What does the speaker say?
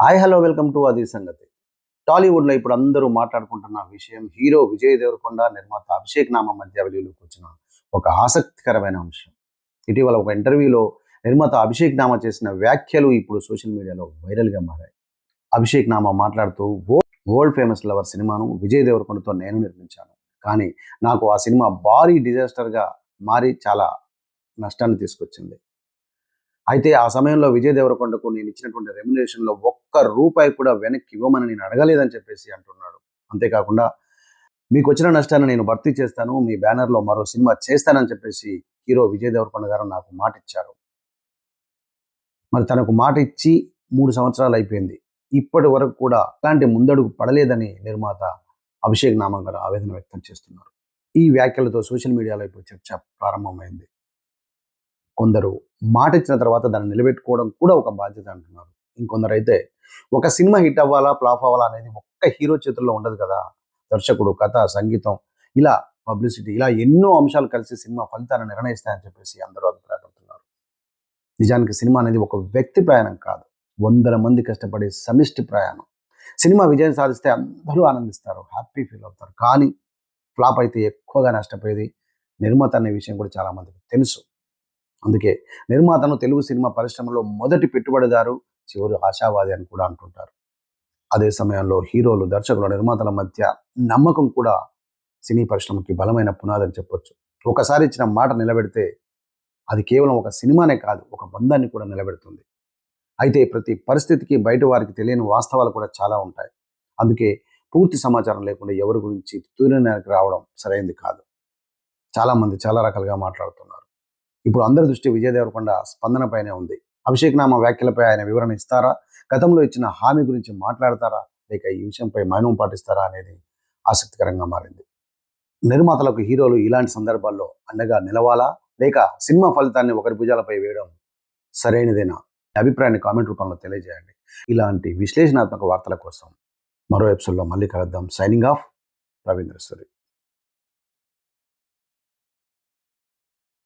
Hi hello welcome to అది సంగతి. టాలీవుడ్‌లో ఇప్పుడు అందరూ మాట్లాడుకుంటున్న విషయం హీరో విజయ్ దేవరకొండ, నిర్మాత అభిషేక్ నామ మధ్య వెలుగులోకి వచ్చిన ఒక ఆసక్తికరమైన అంశం. ఇటీవల ఒక ఇంటర్వ్యూలో నిర్మాత అభిషేక్ నామ చేసిన వ్యాఖ్యలు ఇప్పుడు సోషల్ మీడియాలో వైరల్‌గా మారాయి. అభిషేక్ నామ మాట్లాడుతూ వరల్డ్ ఫేమస్ లవర్ సినిమాను విజయ్ దేవరకొండతో నేను నిర్మించాను. కానీ నాకు ఆ సినిమా భారీ డిజాస్టర్‌గా మారి చాలా నష్టాన్ని తీసుకొచ్చింది. అయితే ఆ సమయంలో విజయ్ దేవరకొండకు నేను ఇచ్చినటువంటి రెమ్యునరేషన్‌లో ఒక్క రూపాయి కూడా వెనక్కి ఇవ్వమని నేను అడగలేదని చెప్పేసి అంటున్నాడు. అంతేకాకుండా మీకొచ్చిన నష్టాన్ని నేను భర్తీ చేస్తాను. మీ బ్యానర్‌లో మరో సినిమా చేస్తానని చెప్పేసి హీరో విజయ్ దేవరకొండ గారు నాకు మాటిచ్చారు. మరి తనకు మాట ఇచ్చి 3 సంవత్సరాలు అయిపోయింది. ఇప్పటి వరకు కూడా ఎలాంటి ముందడుగు పడలేదని నిర్మాత అభిషేక్ నామ గారు ఆవేదన వ్యక్తం చేస్తున్నారు. ఈ వ్యాఖ్యలతో సోషల్ మీడియాలో ఇప్పుడు చర్చ ప్రారంభమైంది. కొందరు మాటిచ్చిన తర్వాత దాన్ని నిలబెట్టుకోవడం కూడా ఒక బాధ్యత అంటున్నారు. ఇంకొందరైతే ఒక సినిమా హిట్ అవ్వాలా, ఫ్లాప్ అవ్వాలా అనేది ఒక్క హీరో చేతుల్లో ఉండదు కదా! దర్శకుడు, కథ, సంగీతం ఇలా పబ్లిసిటీ ఇలా ఎన్నో అంశాలు కలిసి సినిమా ఫలితాన్ని నిర్ణయిస్తాయని చెప్పేసి అందరూ అభిప్రాయపడుతున్నారు. నిజానికి సినిమా అనేది ఒక వ్యక్తి ప్రయాణం కాదు. వందల మంది కష్టపడే సమిష్టి ప్రయాణం. సినిమా విజయం సాధిస్తే అందరూ ఆనందిస్తారు. హ్యాపీ ఫీల్ అవుతారు. కానీ ఫ్లాప్ అయితే ఎక్కువగా నష్టపోయేది నిర్మాత అనే విషయం కూడా చాలా మందికి తెలుసు. అందుకే నిర్మాతను తెలుగు సినిమా పరిశ్రమలో మొదటి పెట్టుబడిదారు, చివరి ఆశావాది అని కూడా అంటుంటారు. అదే సమయంలో హీరోలు, దర్శకులు, నిర్మాతల మధ్య నమ్మకం కూడా సినీ పరిశ్రమకి బలమైన పునాది అని చెప్పొచ్చు. ఒకసారి ఇచ్చిన మాట నిలబెడితే అది కేవలం ఒక సినిమానే కాదు, ఒక బంధాన్ని కూడా నిలబెడుతుంది. అయితే ప్రతి పరిస్థితికి బయట వారికి తెలియని వాస్తవాలు కూడా చాలా ఉంటాయి. అందుకే పూర్తి సమాచారం లేకుండా ఎవరి గురించి తులనానికి రావడం సరైంది కాదు. చాలామంది చాలా రకాలుగా మాట్లాడుతున్నారు. ఇప్పుడు అందరి దృష్టి విజయ్ దేవరకొండ స్పందనపైనే ఉంది. అభిషేక్ నామ వ్యాఖ్యలపై ఆయన వివరణ ఇస్తారా? గతంలో ఇచ్చిన హామీ గురించి మాట్లాడతారా? లేక ఈ విషయంపై మౌనం పాటిస్తారా అనేది ఆసక్తికరంగా మారింది. నిర్మాతలకు హీరోలు ఇలాంటి సందర్భాల్లో అండగా నిలవాలా? లేక సినిమా ఫలితాన్ని ఒకరి భుజాలపై వేయడం సరైనదేనా? మీ అభిప్రాయాన్ని కామెంట్ రూపంలో తెలియజేయండి. ఇలాంటి విశ్లేషణాత్మక వార్తల కోసం మరో ఎపిసోడ్లో మళ్ళీ కలుద్దాం. Signing off Ravindra Suri.